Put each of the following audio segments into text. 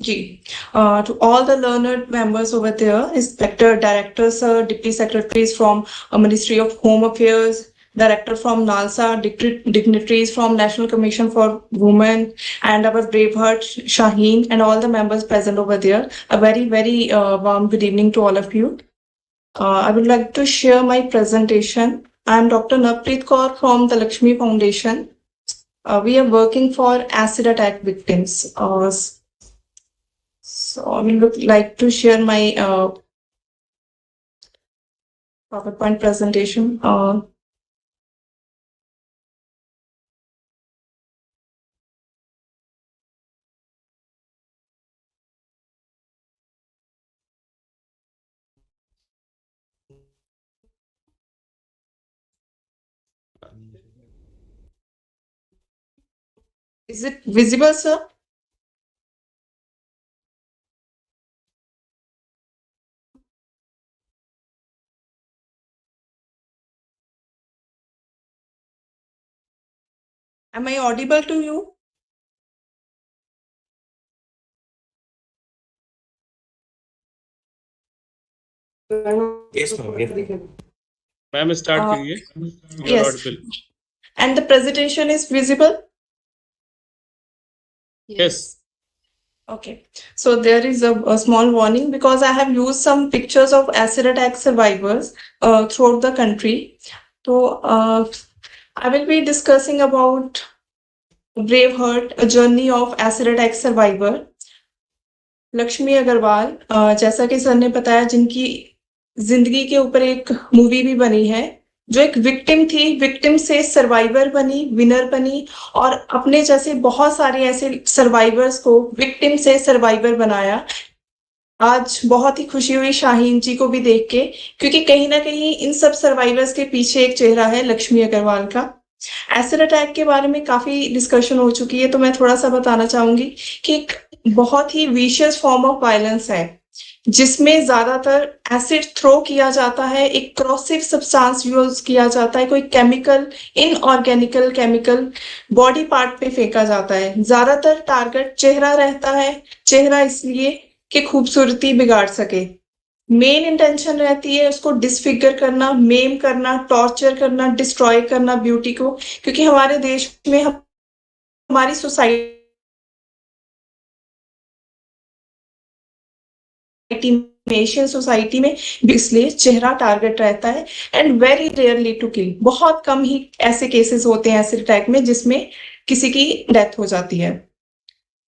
Ji. To all the learned members over there, inspector, directors, deputy secretaries from Ministry of Home Affairs, director from NALSA, dignitaries from National Commission for Women, and our braveheart Shaheen, and all the members present over there. A very, very warm good evening to all of you. I would like to share my presentation. I am Dr. Navpreet Kaur from the Lakshmi Foundation. We are working for acid attack victims. So I would like to share my PowerPoint presentation. Is it visible, sir? Am I audible to you? Yes, ma'am. Yes. Ma'am start Uh, करिए You are yes. audible. And the presentation is visible? Yes. Okay. So there is a small warning because I have used some pictures of acid attack survivors throughout the country. So I will be discussing about Braveheart, a journey of acid attack survivor. Laxmi Agarwal, जैसा कि sir ने बताया, जिनकी जिंदगी के ऊपर एक movie भी बनी है, जो एक विक्टिम थी, विक्टिम से सर्वाइवर बनी, विनर बनी और अपने जैसे बहुत सारे ऐसे सर्वाइवर्स को विक्टिम से सर्वाइवर बनाया। आज बहुत ही खुशी हुई शाहीन जी को भी देख के, क्योंकि कहीं ना कहीं इन सब सर्वाइवर्स के पीछे एक चेहरा है लक्ष्मी अग्रवाल का। एसिड अटैक के बारे में काफी डिस्कशन हो चुकी है, तो मैं थोड़ा सा बताना चाहूंगी कि एक बहुत ही विशियस फॉर्म ऑफ वायलेंस है, जिसमें ज्यादातर एसिड थ्रो किया जाता है, एक क्रॉसिव सब्सटेंस यूज किया जाता है, कोई केमिकल, इनऑर्गेनिकल केमिकल बॉडी पार्ट पे फेंका जाता है। ज्यादातर टारगेट चेहरा रहता है, चेहरा इसलिए कि खूबसूरती बिगाड़ सके। मेन इंटेंशन रहती है उसको डिसफिगर करना, मेम करना, टॉर्चर करना, डिस्ट्रॉय करना ब्यूटी को, क्योंकि हमारे देश में हमारी सोसाइटी में, एशियन सोसाइटी में इसलिए चेहरा टारगेट रहता है। And very rarely to kill, बहुत कम ही ऐसे केसेस होते हैं एसिड अटैक में जिसमें किसी की डेथ हो जाती है।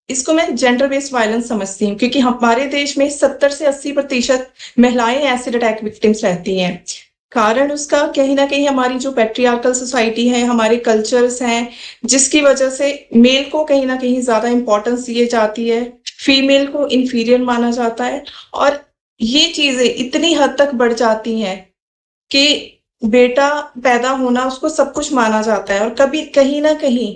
इसको मैं जेंडर बेस्ड वायलेंस समझती हूँ, क्योंकि हमारे देश में 70 से 80% महिलाएं एसिड अटैक विक्टिम्स रहती हैं। कारण उसका कहीं ना कहीं हमारी जो पैट्रियार्कल सोसाइटी है, हमारे कल्चर्स हैं, जिसकी वजह से मेल को कहीं ना कहीं ज्यादा इंपॉर्टेंस दी जाती है, फीमेल को इंफीरियर माना जाता है। और ये चीजें इतनी हद तक बढ़ जाती हैं कि बेटा पैदा होना उसको सब कुछ माना जाता है, और कभी कहीं ना कहीं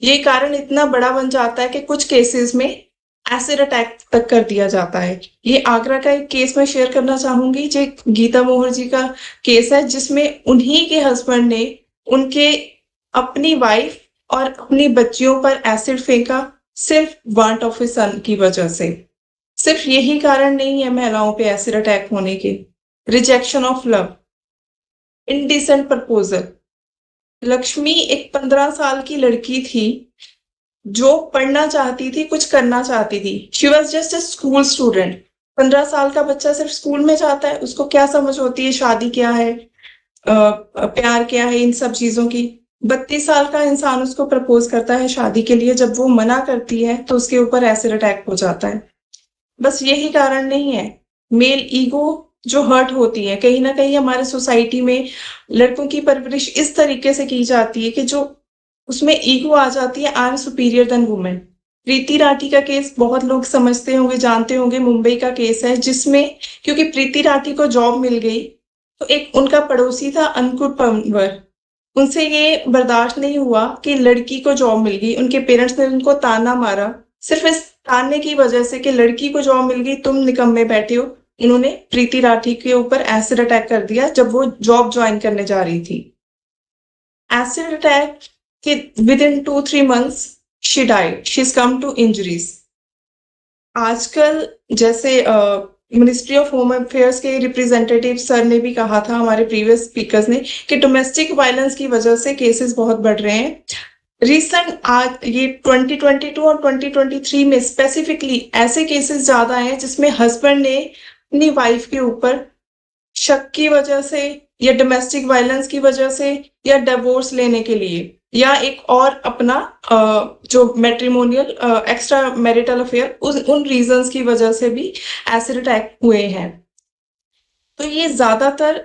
ये कारण इतना बड़ा बन जाता है कि कुछ केसेस में एसिड अटैक तक कर दिया जाता है। ये आगरा का एक केस मैं शेयर करना चाहूंगी, जो गीता मोहर जी का केस है, जिसमें उन्हीं के हस्बैंड ने उनके अपनी वाइफ और अपनी बच्चियों पर एसिड फेंका, सिर्फ वांट ऑफ हिज सन की वजह से। सिर्फ यही कारण नहीं है महिलाओं पे एसिड अटैक होने के। Rejection of love, indecent proposal. Lakshmi एक 15 साल की लड़की थी जो पढ़ना चाहती थी, कुछ करना चाहती थी। She was just a school student. 15 साल का बच्चा सिर्फ स्कूल में जाता है, उसको क्या समझ होती है शादी क्या है, प्यार क्या है, इन सब चीजों की। 32 साल का इंसान उसको प्रपोज करता है शादी के लिए, जब वो मना करती है तो उसके ऊपर एसिड अटैक हो जाता है। बस यही कारण नहीं है, मेल ईगो जो हर्ट होती है। कहीं ना कहीं हमारे सोसाइटी में लड़कों की परवरिश इस तरीके से की जाती है कि जो उसमें ईगो आ जाती है, I am superior than women. Preeti Rathi का केस बहुत लोग समझते होंगे, जानते होंगे, मुंबई का केस है, जिसमें क्योंकि प्रीति राठी को जॉब मिल गई, तो एक उनका पड़ोसी था अंकुर पंवर, उनसे ये बर्दाश्त नहीं हुआ कि लड़की को जॉब मिल गई। उनके पेरेंट्स ने उनको ताना मारा, सिर्फ इस ताने की वजह से कि लड़की को जॉब मिल गई, तुम निकम्मे बैठे हो। इन्होंने प्रीति राठी के ऊपर एसिड अटैक कर दिया जब वो जॉब ज्वाइन करने जा रही थी। एसिड अटैक के within 2-3 months she died, she is come to injuries. आजकल जैसे मिनिस्ट्री ऑफ होम अफेयर्स के रिप्रेजेंटेटिव सर ने भी कहा था, हमारे प्रीवियस स्पीकर्स ने, कि डोमेस्टिक वायलेंस की वजह से केसेस बहुत बढ़ रहे हैं। रिसेंट आज ये 2022 और 2023 में स्पेसिफिकली ऐसे केसेस ज्यादा हैं जिसमें हस्बैंड ने अपनी वाइफ के ऊपर शक की वजह से या डोमेस्टिक वायलेंस की वजह से या डिवोर्स लेने के लिए या एक और अपना जो मैट्रिमोनियल एक्स्ट्रा मैरिटल अफेयर उन रीजंस की वजह से भी एसिड अटैक हुए हैं। तो ये ज्यादातर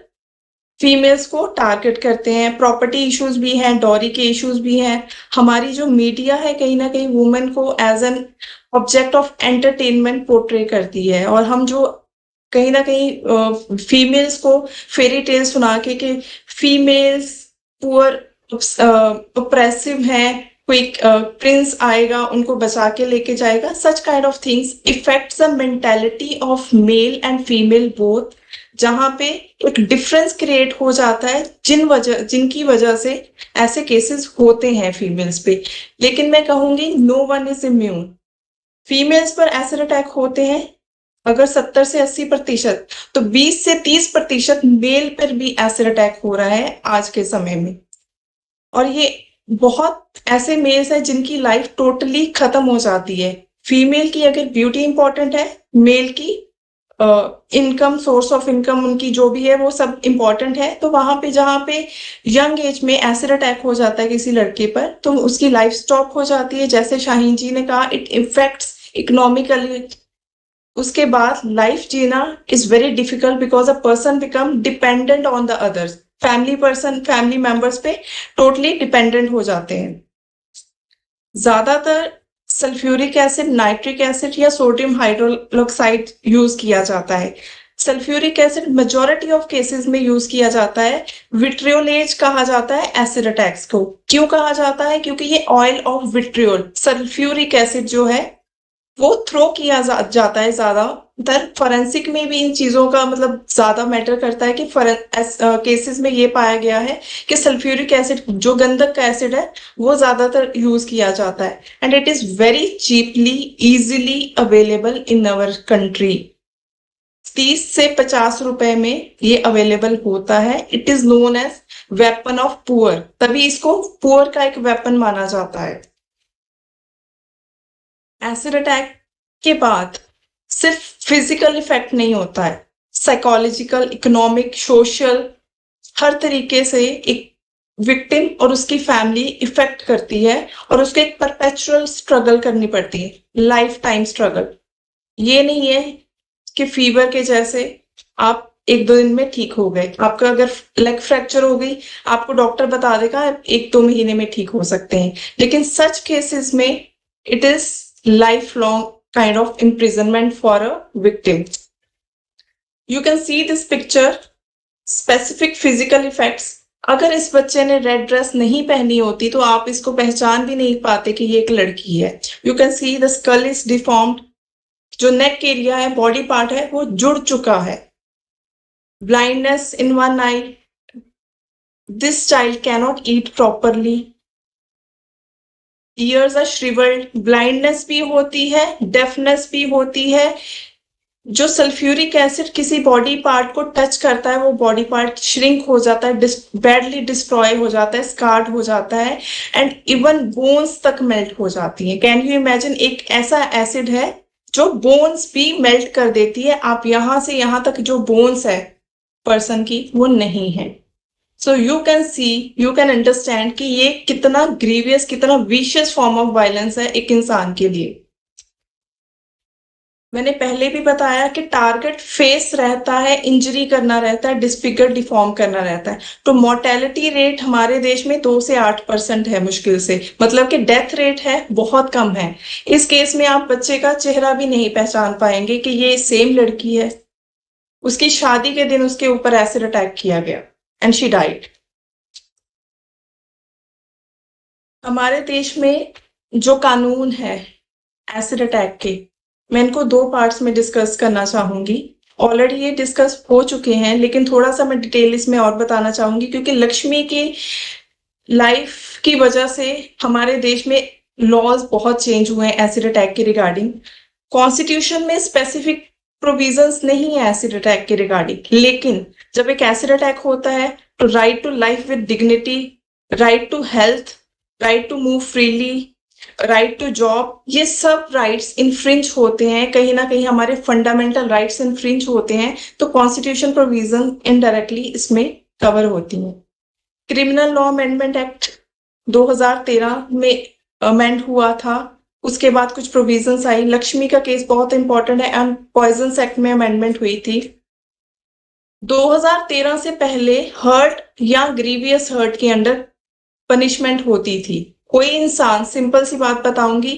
फीमेल्स को टारगेट करते हैं। प्रॉपर्टी इश्यूज भी हैं, डॉरी के इश्यूज भी हैं। हमारी जो मीडिया है कहीं ना कहीं वुमेन को as an object of entertainment portray करती है, और हम जो कहीं ना कहीं फीमेल्स को फेरी टेल सुना के कि फीमेल्स पुअर ऑप्रेसिव हैं, कोई प्रिंस आएगा उनको बचा के लेके जाएगा, such kind of things effects the mentality of male and female both, जहां पे एक डिफरेंस क्रिएट हो जाता है जिनकी वजह से ऐसे केसेस होते हैं फीमेल्स पे। लेकिन मैं कहूंगी no one is immune. Females पर एसिड अटैक होते हैं अगर 70 से 80%, तो 20 से 30% मेल पर भी एसिड अटैक हो रहा है आज के समय में। और ये बहुत ऐसे मेल्स हैं जिनकी लाइफ टोटली खत्म हो जाती है। फीमेल की अगर ब्यूटी इंपॉर्टेंट है, मेल की इनकम, सोर्स ऑफ इनकम उनकी जो भी है वो सब इंपॉर्टेंट है, तो वहां पे जहाँ पे यंग एज में एसिड अटैक हो जाता है किसी लड़के पर, तो उसकी लाइफ स्टॉप हो जाती है। जैसे शाहीन जी ने कहा, इट इफेक्ट्स इकोनॉमिकली। उसके बाद लाइफ जीना is very difficult because a person become dependent on the others. Family members पे टोटली डिपेंडेंट हो जाते हैं। ज्यादातर सल्फ्यूरिक एसिड, नाइट्रिक एसिड या सोडियम हाइड्रोक्साइड यूज किया जाता है। Sulphuric acid majority of cases में यूज किया जाता है। विट्रियोलेज कहा जाता है एसिड अटैक्स को। क्यों कहा जाता है? क्योंकि ये oil of vitriol, sulphuric acid जो है वो थ्रो किया जाता है ज्यादातर। फॉरेंसिक में भी इन चीजों का मतलब ज्यादा मैटर करता है कि केसेस में ये पाया गया है कि सल्फ्यूरिक एसिड जो गंधक का एसिड है वो ज्यादातर यूज किया जाता है, and it is very cheaply easily available in our country. 30 से 50 रुपए में ये अवेलेबल होता है। It is known as weapon of poor, तभी इसको पुअर का एक वेपन माना जाता है। एसिड अटैक के बाद सिर्फ फिजिकल इफेक्ट नहीं होता है, साइकोलॉजिकल, इकोनॉमिक, सोशल, हर तरीके से एक विक्टिम और उसकी फैमिली इफेक्ट करती है, और उसको एक परपेचुअल स्ट्रगल करनी पड़ती है, लाइफ टाइम स्ट्रगल। ये नहीं है कि फीवर के जैसे आप 1-2 दिन में ठीक हो गए। आपका अगर लेग फ्रैक्चर हो गई, आपको डॉक्टर बता देगा 1-2 महीने में ठीक हो सकते हैं, लेकिन सच केसेस में it is lifelong kind of imprisonment for a victim. You can see this picture, specific physical effects. अगर इस बच्चे ने रेड ड्रेस नहीं पहनी होती तो आप इसको पहचान भी नहीं पाते कि ये एक लड़की है। You can see the skull is deformed. जो नेक एरिया है, बॉडी पार्ट है, वो जुड़ चुका है। Blindness in one eye. This child cannot eat properly. Ears are shrivelled, blindness भी होती है, डेफनेस भी होती है। जो सल्फ्यूरिक एसिड किसी बॉडी पार्ट को टच करता है वो बॉडी पार्ट श्रिंक हो जाता है, बैडली डिस्ट्रॉय हो जाता है, स्कार्ड हो जाता है, एंड इवन बोन्स तक मेल्ट हो जाती है। Can you imagine? एक ऐसा एसिड है जो बोन्स भी मेल्ट कर देती है। आप यहां से यहां तक जो बोन्स है पर्सन की वो नहीं है। सो यू कैन अंडरस्टैंड कि ये कितना ग्रीवियस, कितना विशियस फॉर्म ऑफ वायलेंस है एक इंसान के लिए। मैंने पहले भी बताया कि टारगेट फेस रहता है, इंजरी करना रहता है, डिस्फिगर, डिफॉर्म करना रहता है। तो मोर्टेलिटी रेट हमारे देश में 2 से 8% है मुश्किल से, मतलब कि डेथ रेट है बहुत कम है। इस केस में आप बच्चे का चेहरा भी नहीं पहचान पाएंगे कि ये सेम लड़की है। उसकी शादी के दिन उसके ऊपर एसिड अटैक किया गया एंड शी डाइड। हमारे देश में जो कानून है एसिड अटैक के, मैं इनको 2 पार्ट्स में डिस्कस करना चाहूंगी। ऑलरेडी ये डिस्कस हो चुके हैं, लेकिन थोड़ा सा मैं डिटेल इसमें और बताना चाहूंगी, क्योंकि लक्ष्मी की लाइफ की वजह से हमारे देश में लॉज बहुत चेंज हुए हैं एसिड अटैक के रिगार्डिंग। कॉन्स्टिट्यूशन में स्पेसिफिक प्रोविजंस नहीं है एसिड अटैक के रिगार्डिंग, लेकिन जब एक एसिड अटैक होता है तो right to life with dignity, right to health, right to move freely, right to job, ये सब राइट्स इन्फ्रिंज होते हैं, कहीं ना कहीं हमारे फंडामेंटल राइट्स इन्फ्रिंज होते हैं, तो कॉन्स्टिट्यूशन प्रोविजन इनडायरेक्टली इसमें कवर होती हैं। क्रिमिनल लॉ अमेंडमेंट एक्ट 2013 में अमेंड हुआ था, उसके बाद कुछ प्रोविजंस आई। लक्ष्मी का केस बहुत इंपॉर्टेंट है, एंड पॉइजन्स एक्ट में अमेंडमेंट हुई थी। 2013 से पहले हर्ट या ग्रीवियस हर्ट के अंडर पनिशमेंट होती थी। कोई इंसान, सिंपल सी बात बताऊंगी,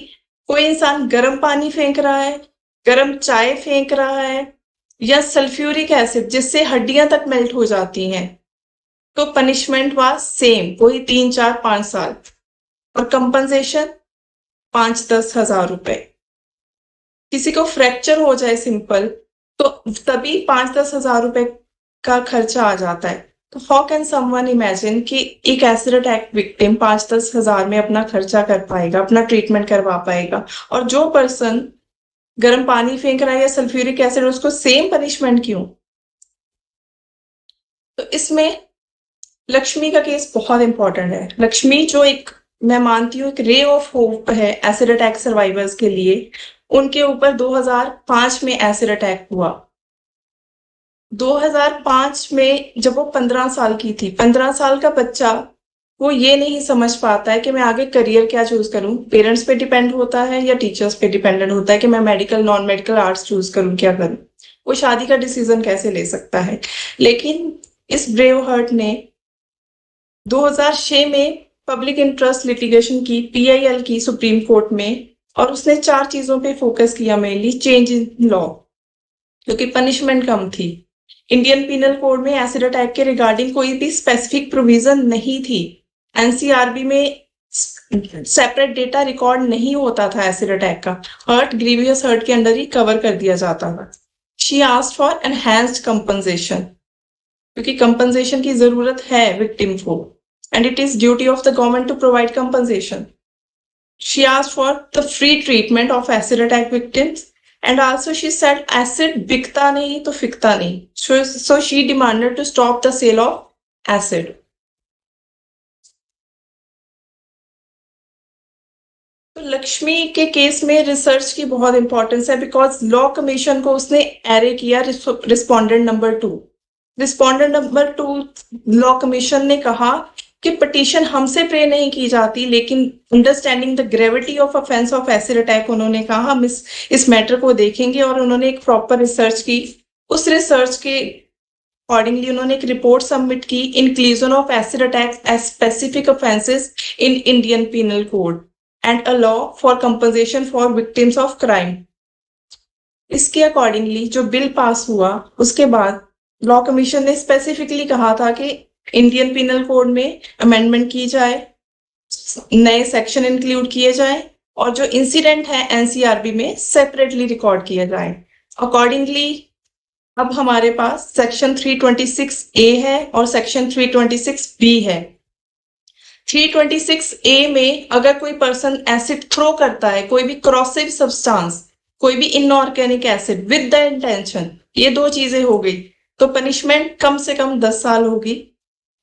कोई इंसान गर्म पानी फेंक रहा है, गर्म चाय फेंक रहा है, या सल्फ्यूरिक एसिड जिससे हड्डियां तक मेल्ट हो जाती हैं, तो पनिशमेंट वाज सेम, वही 3, 4, 5 साल, और कंपनसेशन 5-10 हजार रुपए। किसी को फ्रैक्चर हो जाए सिंपल, तो तभी 5-10 हजार रुपए का खर्चा आ जाता है। तो हाउ कैन समवन इमेजिन कि एक एसिड अटैक विक्टिम 5-10 हजार में अपना खर्चा कर पाएगा, अपना ट्रीटमेंट करवा पाएगा, और जो पर्सन गर्म पानी फेंक रहा है या सल्फ्यूरिक एसिड, उसको सेम पनिशमेंट क्यों? तो इसमें लक्ष्मी का केस बहुत इंपॉर्टेंट है। लक्ष्मी जो एक, मैं मानती हूँ, एक रे ऑफ होप है एसिड अटैक सर्वाइवर्स के लिए। उनके ऊपर 2005 में एसिड अटैक हुआ। 2005 में जब वो 15 साल की थी, 15 साल का बच्चा, वो ये नहीं समझ पाता है कि मैं आगे करियर क्या चूज करूं। पेरेंट्स पे डिपेंड होता है या टीचर्स पे डिपेंडेंट होता है कि मैं medical, non medical, arts choose करूं, क्या करूं। वो शादी का डिसीजन कैसे ले सकता है। लेकिन इस ब्रेव हार्ट ने 2006 में पब्लिक इंटरेस्ट लिटिगेशन की, PIL की, सुप्रीम कोर्ट में, और उसने 4 चीजों पे फोकस किया मेनली। चेंज इन लॉ, क्योंकि पनिशमेंट कम थी। इंडियन पीनल कोड में एसिड अटैक के रिगार्डिंग कोई भी स्पेसिफिक प्रोविजन नहीं थी। NCRB में सेपरेट डेटा रिकॉर्ड नहीं होता था एसिड अटैक का। हर्ट, ग्रीवियस हर्ट के अंडर ही कवर कर दिया जाता था। She asked for enhanced compensation, क्योंकि कंपनसेशन की जरूरत है विक्टिम को, and it is duty of the government to provide compensation. She asked for the free treatment of acid attack victims, and also she said acid बिकता नहीं तो फिकता नहीं. So she demanded to stop the sale of acid. तो लक्ष्मी के case में research की बहुत इंपॉर्टेंस है, बिकॉज लॉ कमीशन को उसने एरे किया respondent number 2। Respondent number 2 law commission ने कहा कि पिटीशन हमसे प्रे नहीं की जाती, लेकिन understanding the gravity of offence of acid attack, उन्होंने कहा हम इस मैटर को देखेंगे, और उन्होंने एक प्रॉपर रिसर्च की। उस रिसर्च के अकॉर्डिंगली उन्होंने एक रिपोर्ट सबमिट की, inclusion of acid attack as specific offences in Indian penal code and a law for compensation for victims of crime. इसके अकॉर्डिंगली जो बिल पास हुआ, उसके बाद लॉ कमीशन ने स्पेसिफिकली कहा था कि इंडियन पीनल कोड में अमेंडमेंट की जाए, नए सेक्शन इंक्लूड किए जाए, और जो इंसिडेंट है NCRB में सेपरेटली रिकॉर्ड किया जाए। अकॉर्डिंगली अब हमारे पास सेक्शन 326A है और सेक्शन 326B है। 326A में अगर कोई पर्सन एसिड थ्रो करता है, कोई भी क्रॉसिव सब्सटेंस, कोई भी inorganic acid with the intention, ये 2 चीजें हो गई, तो पनिशमेंट कम से कम 10 साल होगी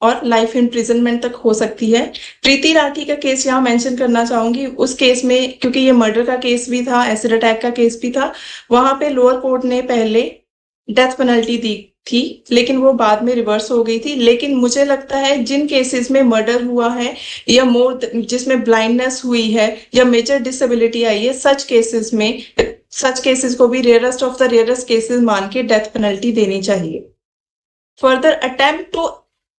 और लाइफ इम्प्रिजनमेंट तक हो सकती है। प्रीति राठी का केस यहाँ मेंशन करना चाहूंगी। उस केस में, क्योंकि ये मर्डर का केस भी था, एसिड अटैक का केस भी था, वहां पे लोअर कोर्ट ने पहले डेथ पेनल्टी दी थी, लेकिन वो बाद में रिवर्स हो गई थी। लेकिन मुझे लगता है जिन केसेस में मर्डर हुआ है या जिसमें ब्लाइंडनेस हुई है या मेजर डिसेबिलिटी आई है, सच केसेस को भी rarest of the rarest cases मान के डेथ पेनल्टी देनी चाहिए। Further, attempt to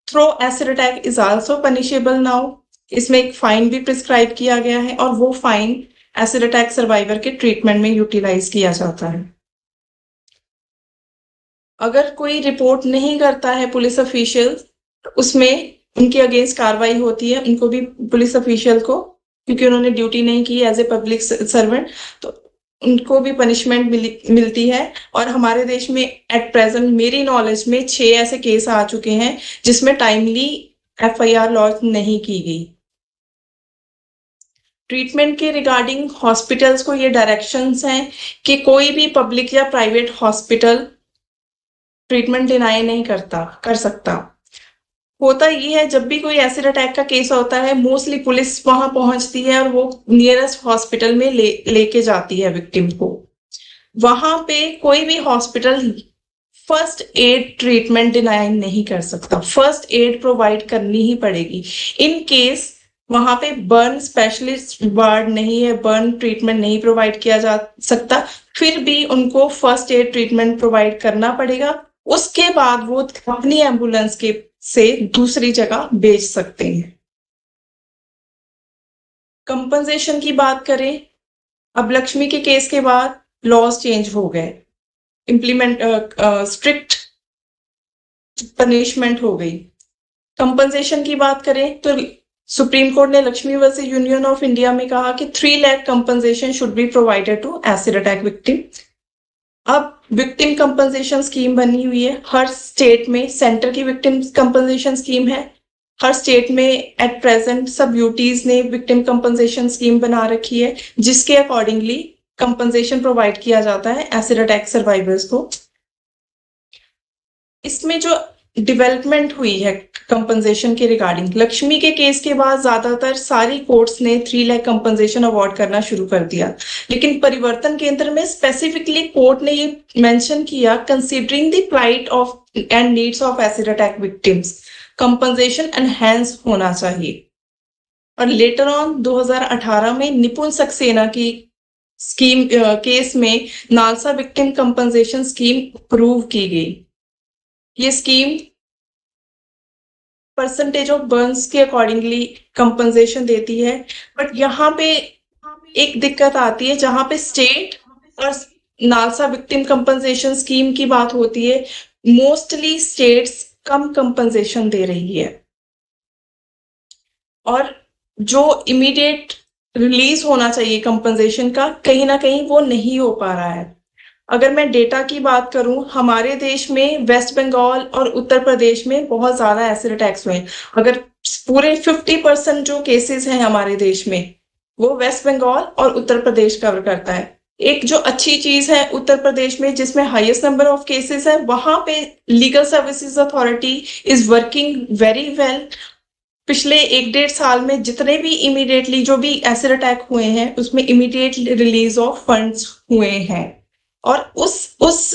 throw acid attack is also punishable now. इसमें एक फाइन भी प्रिस्क्राइब किया गया है, और वो फाइन एसिड अटैक सर्वाइवर के ट्रीटमेंट में यूटिलाइज किया जाता है। अगर कोई रिपोर्ट नहीं करता है पुलिस ऑफिशियल, उसमें उनके अगेंस्ट कार्रवाई होती है, उनको भी, पुलिस ऑफिशियल को, क्योंकि उन्होंने ड्यूटी नहीं की एज ए पब्लिक सर्वेंट, तो उनको भी पनिशमेंट मिलती है। और हमारे देश में एट प्रेजेंट मेरी नॉलेज में 6 ऐसे केस आ चुके हैं जिसमें टाइमली FIR लॉन्च नहीं की गई। ट्रीटमेंट के रिगार्डिंग हॉस्पिटल्स को ये डायरेक्शंस हैं कि कोई भी पब्लिक या प्राइवेट हॉस्पिटल ट्रीटमेंट डिनाई नहीं कर सकता। होता ये है, जब भी कोई एसिड अटैक का केस होता है, मोस्टली पुलिस वहां पहुंचती है और वो नियरेस्ट हॉस्पिटल में लेके जाती है विक्टिम को। वहां पे कोई भी hospital first aid treatment deny नहीं कर सकता, फर्स्ट एड प्रोवाइड करनी ही पड़ेगी। इन केस वहां पे बर्न स्पेशलिस्ट वार्ड नहीं है, बर्न ट्रीटमेंट नहीं प्रोवाइड किया जा सकता, फिर भी उनको फर्स्ट एड ट्रीटमेंट प्रोवाइड करना पड़ेगा। उसके बाद वो अपनी एम्बुलेंस के से दूसरी जगह भेज सकते हैं। कंपनसेशन की बात करें, अब लक्ष्मी के केस के बाद लॉज चेंज हो गए, इम्प्लीमेंट स्ट्रिक्ट पनिशमेंट हो गई। कंपनसेशन की बात करें तो सुप्रीम कोर्ट ने Laxmi versus union of India में कहा कि 3 lakh compensation should be provided to acid attack victim. अब विक्टिम कंपनसेशन स्कीम बनी हुई है हर स्टेट में, सेंटर की विक्टिम कंपनसेशन स्कीम है। हर स्टेट में एट प्रेजेंट सब यूटीज ने विक्टिम कंपनसेशन स्कीम बना रखी है, जिसके अकॉर्डिंगली कंपनसेशन प्रोवाइड किया जाता है एसिड अटैक सर्वाइवर्स को। इसमें जो डेवलपमेंट हुई है कंपनसेशन के रिगार्डिंग, लक्ष्मी के केस के बाद ज्यादातर सारी कोर्ट्स ने 3 लाख कंपनसेशन अवार्ड करना शुरू कर दिया, लेकिन परिवर्तन केंद्र में स्पेसिफिकली कोर्ट ने ये मेंशन किया, considering the plight of and needs of acid attack victims, compensation enhance होना चाहिए। और लेटर ऑन 2018 में निपुण सक्सेना की स्कीम केस में NALSA victim compensation scheme approve की गई। ये स्कीम परसेंटेज ऑफ बर्न्स के अकॉर्डिंगली कंपनसेशन देती है, बट यहाँ पे एक दिक्कत आती है, जहां पे स्टेट और नालसा विक्टिम कंपनसेशन स्कीम की बात होती है, मोस्टली स्टेट्स कम कंपनसेशन दे रही है और जो इमीडिएट रिलीज होना चाहिए कंपनसेशन का, कहीं ना कहीं वो नहीं हो पा रहा है। अगर मैं डेटा की बात करूं, हमारे देश में वेस्ट बंगाल और उत्तर प्रदेश में बहुत ज्यादा एसिड अटैक्स हुए हैं। अगर पूरे 50% जो केसेस हैं हमारे देश में, वो वेस्ट बंगाल और उत्तर प्रदेश कवर करता है। एक जो अच्छी चीज है उत्तर प्रदेश में, जिसमें हाईएस्ट नंबर ऑफ केसेस है, वहां पे legal services authority is working very well. पिछले 1-1.5 साल में जितने भी इमीडिएटली जो भी एसिड अटैक हुए हैं, उसमें इमीडिएट रिलीज ऑफ फंड्स हुए हैं। और उस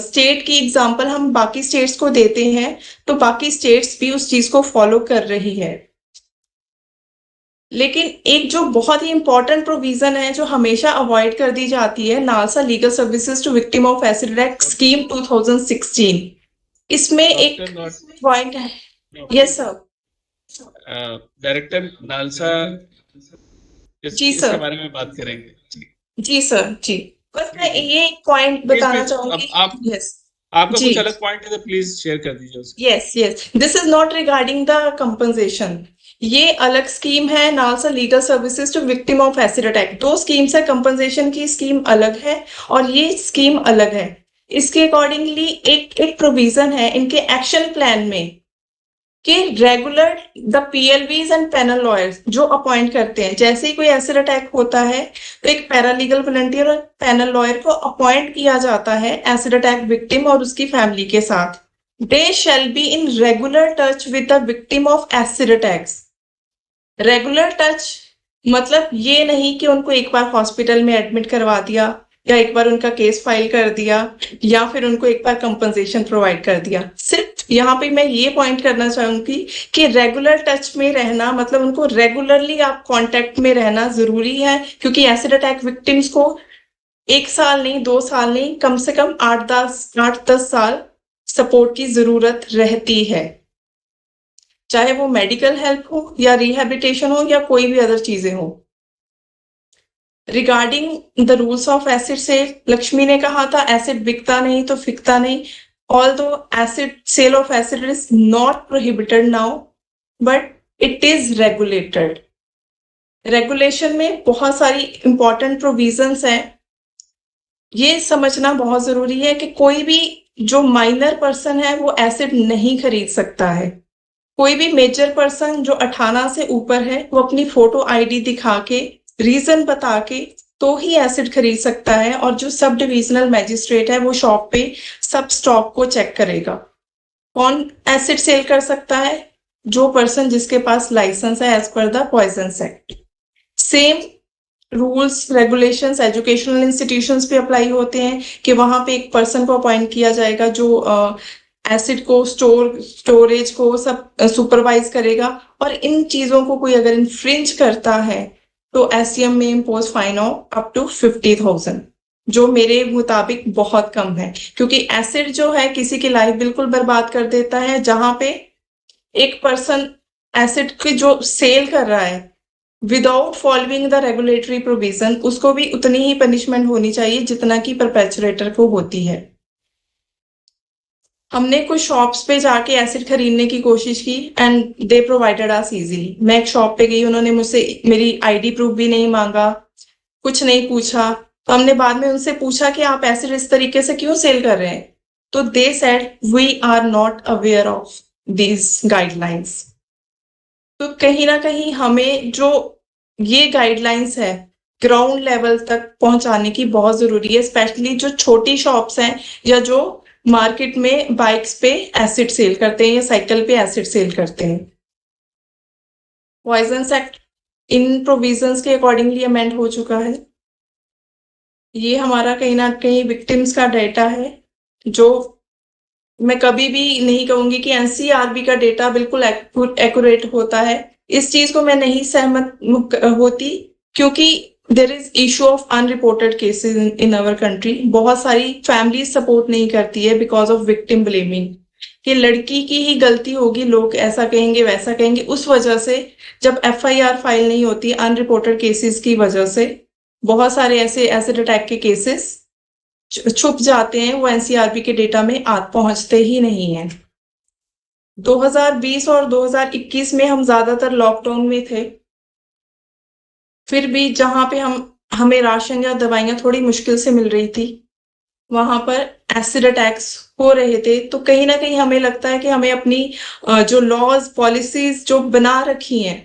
स्टेट की एग्जांपल हम बाकी स्टेट्स को देते हैं, तो बाकी स्टेट्स भी उस चीज को फॉलो कर रही है। लेकिन एक जो बहुत ही इंपॉर्टेंट प्रोविजन है, जो हमेशा अवॉइड कर दी जाती है, NALSA legal services to victim of acid attack scheme 2016, इसमें एक पॉइंट है। Yes sir. Director NALSA ji इसके सर। बारे में बात करेंगे। जी सर। जी, बस मैं ये एक पॉइंट बताना प्लीज, चाहूंगी। आप यस आपका जी। कुछ अलग पॉइंट है तो प्लीज शेयर कर दीजिए उसको। Yes, this is not regarding the compensation. ये अलग स्कीम है, NALSA legal services to victim of acid attack. 2 schemes है, कंपनसेशन की स्कीम अलग है और ये स्कीम अलग है। इसके अकॉर्डिंगली एक प्रोविजन है इनके एक्शन प्लान में कि regular the पीएलवीज and panel lawyers जो अपॉइंट करते हैं, जैसे ही कोई एसिड अटैक होता है तो एक पैरालीगल वॉलंटियर और पैनल लॉयर को अपॉइंट किया जाता है एसिड अटैक विक्टिम और उसकी फैमिली के साथ। They shall be in regular touch with the victim of acid attacks. Regular touch मतलब ये नहीं कि उनको एक बार हॉस्पिटल में एडमिट करवा दिया या एक बार उनका केस फाइल कर दिया या फिर उनको एक बार कंपनसेशन प्रोवाइड कर दिया। सिर्फ यहाँ पे मैं ये पॉइंट करना चाहूंगी कि रेगुलर टच में रहना मतलब उनको रेगुलरली आप कांटेक्ट में रहना जरूरी है, क्योंकि एसिड अटैक विक्टिम्स को 1 साल नहीं, 2 साल नहीं, कम से कम 8-10 साल सपोर्ट की जरूरत रहती है, चाहे वो मेडिकल हेल्प हो या रिहैबिलिटेशन हो या कोई भी अदर चीजें हो। Regarding the rules of acid से लक्ष्मी ने कहा था एसिड बिकता नहीं तो फिकता नहीं। Although acid sale of acid is not prohibited now, but it is regulated. Regulation में बहुत सारी इंपॉर्टेंट प्रोविजंस हैं। ये समझना बहुत जरूरी है कि कोई भी जो माइनर पर्सन है वो एसिड नहीं खरीद सकता है। कोई भी मेजर पर्सन जो 18 से ऊपर है वो अपनी फोटो आईडी दिखा के रीजन बता के तो ही एसिड खरीद सकता है, और जो सब डिविजनल मैजिस्ट्रेट है वो शॉप पे सब स्टॉक को चेक करेगा। कौन एसिड सेल कर सकता है? जो पर्सन जिसके पास लाइसेंस है as per the poisons act. Same rules regulations educational institutions पे अप्लाई होते हैं कि वहां पे एक पर्सन को अपॉइंट किया जाएगा जो एसिड को स्टोरेज को सब सुपरवाइज करेगा, और इन चीजों को कोई अगर इन्फ्रिंज करता है तो एससीएम में impose fine of up to 50,000, जो मेरे मुताबिक बहुत कम है, क्योंकि एसिड जो है किसी की लाइफ बिल्कुल बर्बाद कर देता है। जहां पे एक पर्सन एसिड की जो सेल कर रहा है without following the regulatory provision, उसको भी उतनी ही पनिशमेंट होनी चाहिए जितना कि परपेचुरेटर को होती है। हमने कुछ शॉप्स पे जाके एसिड खरीदने की कोशिश की and they provided us easily. मैं एक शॉप पे गई, उन्होंने मुझसे मेरी आईडी प्रूफ भी नहीं मांगा, कुछ नहीं पूछा। तो हमने बाद में उनसे पूछा कि आप एसिड इस तरीके से क्यों सेल कर रहे हैं, तो they said we are not aware of these guidelines. तो कहीं ना कहीं हमें जो ये गाइडलाइंस है ग्राउंड लेवल तक पहुंचाने की बहुत जरूरी है, स्पेशली जो छोटी शॉप्स हैं या जो मार्केट में बाइक्स पे एसिड सेल करते हैं या साइकिल पे एसिड सेल करते हैं। पॉइजन्स एक्ट इन प्रोविजंस के अकॉर्डिंगली अमेंड हो चुका है। ये हमारा कहीं ना कहीं विक्टिम्स का डेटा है, जो मैं कभी भी नहीं कहूंगी कि एनसीआरबी का डेटा बिल्कुल एक्यूरेट होता है। इस चीज को मैं नहीं सहमत होती, क्योंकि there is issue of unreported cases in our country. बहुत सारी फैमिली सपोर्ट नहीं करती है बिकॉज ऑफ विक्टिम ब्लेमिंग, कि लड़की की ही गलती होगी, लोग ऐसा कहेंगे वैसा कहेंगे। उस वजह से जब एफआईआर फाइल नहीं होती अनरिपोर्टेड केसेस की वजह से, बहुत सारे ऐसे एसिड अटैक के केसेस छुप जाते हैं, वो एनसीआरबी के डेटा में पहुंचते ही नहीं है। 2020 और 2021 में हम ज्यादातर लॉकडाउन में थे, फिर भी जहां पे हमें राशन या दवाइयां थोड़ी मुश्किल से मिल रही थी, वहां पर एसिड अटैक्स हो रहे थे। तो कहीं ना कहीं हमें लगता है कि हमें अपनी जो लॉज पॉलिसीज जो बना रखी हैं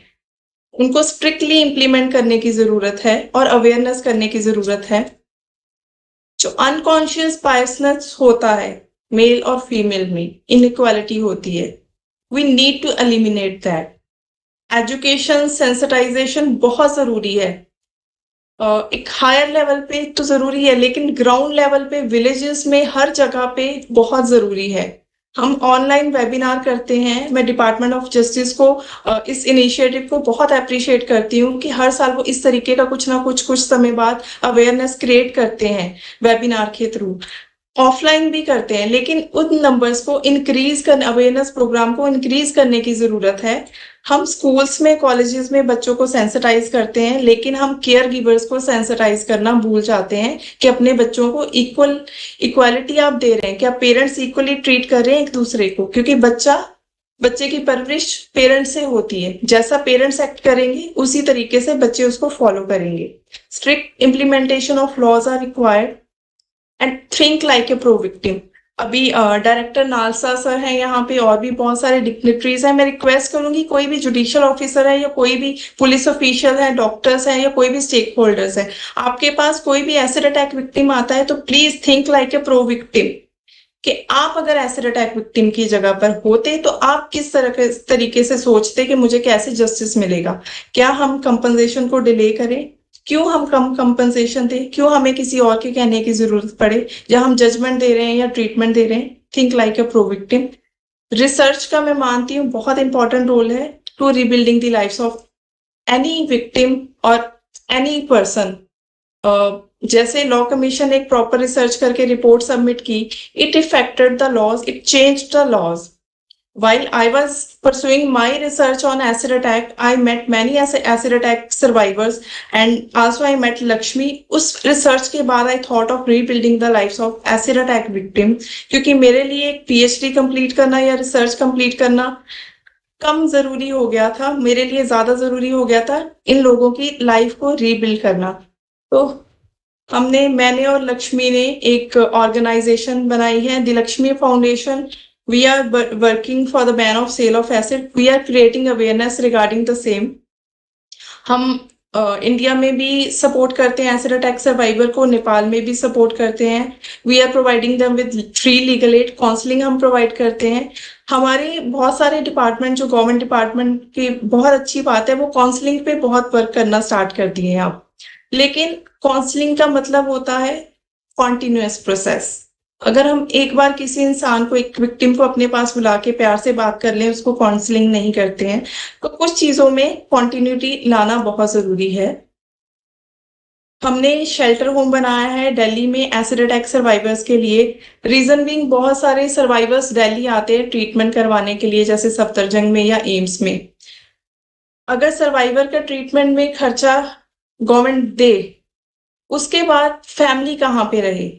उनको स्ट्रिक्टली इम्प्लीमेंट करने की जरूरत है और अवेयरनेस करने की जरूरत है। जो अनकॉन्शियस बायसनेस होता है मेल और फीमेल में, इनइक्वालिटी होती है, we need to eliminate that. Education sensitization बहुत जरूरी है, एक हायर लेवल पे तो जरूरी है, लेकिन ग्राउंड लेवल पे विलेजेस में हर जगह पे बहुत जरूरी है। हम ऑनलाइन वेबिनार करते हैं, मैं डिपार्टमेंट ऑफ जस्टिस को इस इनिशिएटिव को बहुत अप्रिशिएट करती हूँ कि हर साल वो इस तरीके का कुछ ना कुछ समय बाद अवेयरनेस क्रिएट करते हैं वेबिनार के थ्रू। ऑफलाइन भी करते हैं, लेकिन उन नंबर्स को इंक्रीज करने, अवेयरनेस प्रोग्राम को इंक्रीज करने की जरूरत है। हम स्कूल्स में कॉलेजेस में बच्चों को सेंसिटाइज करते हैं, लेकिन हम केयर गिवर्स को सेंसिटाइज करना भूल जाते हैं कि अपने बच्चों को इक्वालिटी आप दे रहे हैं, क्या पेरेंट्स इक्वली ट्रीट कर रहे हैं एक दूसरे को, क्योंकि बच्चे की परवरिश पेरेंट्स से होती है। जैसा पेरेंट्स एक्ट करेंगे उसी तरीके से बच्चे उसको फॉलो करेंगे। Strict implementation of laws are required and think like a pro victim. अभी डायरेक्टर नालसा सर हैं यहाँ पे, और भी बहुत सारे डिग्नेटरीज हैं। मैं रिक्वेस्ट करूंगी कोई भी जुडिशियल ऑफिसर है या कोई भी पुलिस ऑफिशियल है, डॉक्टर्स हैं या कोई भी स्टेक होल्डर्स है, आपके पास कोई भी एसिड अटैक विक्टिम आता है तो please think like a pro victim, कि आप अगर एसिड अटैक विक्टिम की जगह पर होते तो आप किस तरीके से सोचते कि मुझे कैसे जस्टिस मिलेगा। क्या हम कंपनसेशन को डिले करें? क्यों हम कम कंपनसेशन दें? क्यों हमें किसी और के कहने की जरूरत पड़े, या हम जजमेंट दे रहे हैं या ट्रीटमेंट दे रहे हैं? Think like a pro victim. Research का मैं मानती हूँ बहुत इंपॉर्टेंट रोल है to rebuilding the lifes of any victim और एनी पर्सन। जैसे लॉ कमीशन एक प्रॉपर रिसर्च करके रिपोर्ट सबमिट की, it affected the laws, it changed the laws. While I was pursuing my research on acid attack, I met many acid attack survivors and also I met Lakshmi. उस research के बाद I thought of rebuilding the lives of acid attack victims, क्योंकि मेरे लिए एक PhD complete करना या research complete करना कम जरूरी हो गया था, मेरे लिए ज्यादा जरूरी हो गया था इन लोगों की लाइफ को रीबिल्ड करना। तो मैंने और लक्ष्मी ने एक ऑर्गेनाइजेशन बनाई है, the Lakshmi foundation, We are working for the ban of sale of acid. We are creating awareness regarding the same. हम इंडिया में भी सपोर्ट करते हैं एसिड अटैक सर्वाइवर को, नेपाल में भी सपोर्ट करते हैं. We are providing them with free legal aid, counselling हम प्रोवाइड करते हैं. हमारे बहुत सारे डिपार्टमेंट जो गवर्नमेंट डिपार्टमेंट की बहुत अच्छी बात है, वो काउंसलिंग पे बहुत वर्क करना स्टार्ट कर दिए हैं अब. लेकिन काउंसलिंग का मतलब होता है कॉन्टिन्यूअस प्रोसेस. अगर हम एक बार किसी इंसान को, एक विक्टिम को अपने पास बुला के प्यार से बात कर लें, उसको काउंसलिंग नहीं करते हैं, तो कुछ चीजों में कॉन्टिन्यूटी लाना बहुत जरूरी है. हमने शेल्टर होम बनाया है दिल्ली में एसिड अटैक सर्वाइवर्स के लिए. रीजन बीइंग, बहुत सारे सर्वाइवर्स दिल्ली आते हैं ट्रीटमेंट करवाने के लिए, जैसे सफदरजंग में या एम्स में. अगर सर्वाइवर का ट्रीटमेंट में खर्चा गवर्नमेंट दे, उसके बाद फैमिली कहाँ पे रहे?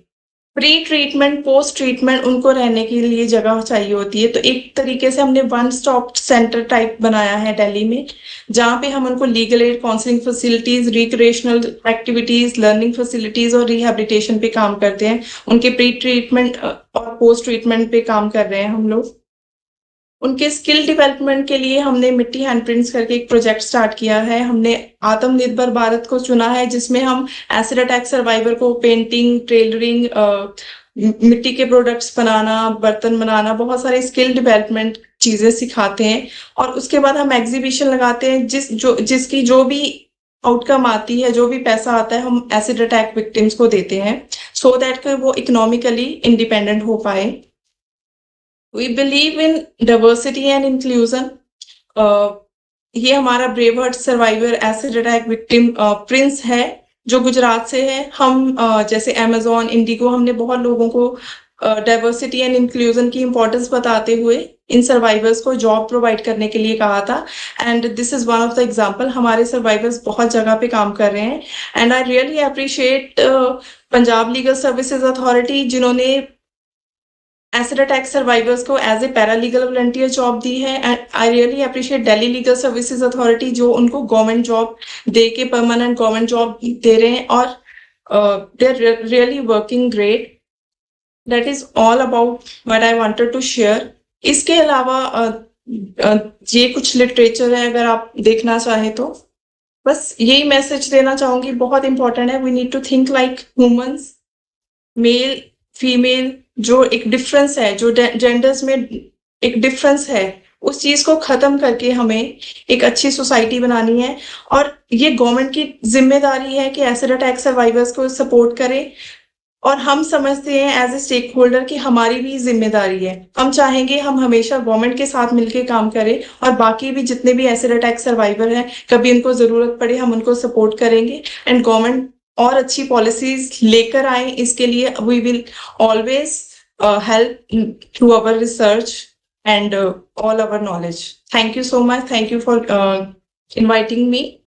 प्री ट्रीटमेंट, पोस्ट ट्रीटमेंट उनको रहने के लिए जगह चाहिए होती है. तो एक तरीके से हमने वन स्टॉप सेंटर टाइप बनाया है दिल्ली में, जहाँ पे हम उनको legal aid, counselling facilities, recreational activities, learning facilities और रिहैबिलिटेशन पे काम करते हैं. उनके प्री ट्रीटमेंट और पोस्ट ट्रीटमेंट पे काम कर रहे हैं हम लोग. उनके स्किल डेवलपमेंट के लिए हमने मिट्टी हैंडप्रिंट्स करके एक प्रोजेक्ट स्टार्ट किया है. हमने आत्मनिर्भर भारत को चुना है, जिसमें हम एसिड अटैक सर्वाइवर को पेंटिंग, टेलरिंग, मिट्टी के प्रोडक्ट्स बनाना, बर्तन बनाना, बहुत सारे स्किल डेवलपमेंट चीजें सिखाते हैं. और उसके बाद हम एग्जीबिशन लगाते हैं, जिसकी जो भी आउटकम आती है, जो भी पैसा आता है, हम एसिड अटैक विक्टिम्स को देते हैं, सो दैट वो इकोनॉमिकली इंडिपेंडेंट हो पाए. We believe in diversity and inclusion. ये हमारा brave heart survivor acid attack victim Prince है, जो गुजरात से है. हम जैसे अमेजोन, इंडिगो, हमने बहुत लोगों को डाइवर्सिटी एंड इंक्लूजन की इंपॉर्टेंस बताते हुए इन सर्वाइवर्स को जॉब प्रोवाइड करने के लिए कहा था. And this is one of the example. हमारे सर्वाइवर्स बहुत जगह पे काम कर रहे हैं. And I really appreciate Punjab legal services authority, जिन्होंने एसिड अटैक सर्वाइवर्स को as a paralegal volunteer job दी है. And I really appreciate Delhi legal services authority, जो उनको गवर्नमेंट जॉब दे के परमानेंट गवर्नमेंट जॉब दे रहे हैं. और they are really working great. That is all about what I wanted to share. इसके अलावा ये कुछ लिटरेचर है, अगर आप देखना चाहें तो. बस यही मैसेज देना चाहूंगी, बहुत इंपॉर्टेंट है. We need to think like humans, male female, जो एक डिफरेंस है, जो जेंडर्स में एक डिफरेंस है, उस चीज को खत्म करके हमें एक अच्छी सोसाइटी बनानी है. और ये गवर्नमेंट की जिम्मेदारी है कि एसिड अटैक सर्वाइवर्स को सपोर्ट करे. और हम समझते हैं एज ए स्टेक होल्डर कि हमारी भी जिम्मेदारी है. हम चाहेंगे हम हमेशा गवर्नमेंट के साथ मिलकर काम करें, और बाकी भी जितने भी एसिड अटैक सर्वाइवर हैं, कभी उनको जरूरत पड़े हम उनको सपोर्ट करेंगे. एंड गवर्नमेंट और अच्छी पॉलिसीज लेकर आए, इसके लिए we will always help through our research and all our knowledge. Thank you so much. Thank you for inviting me.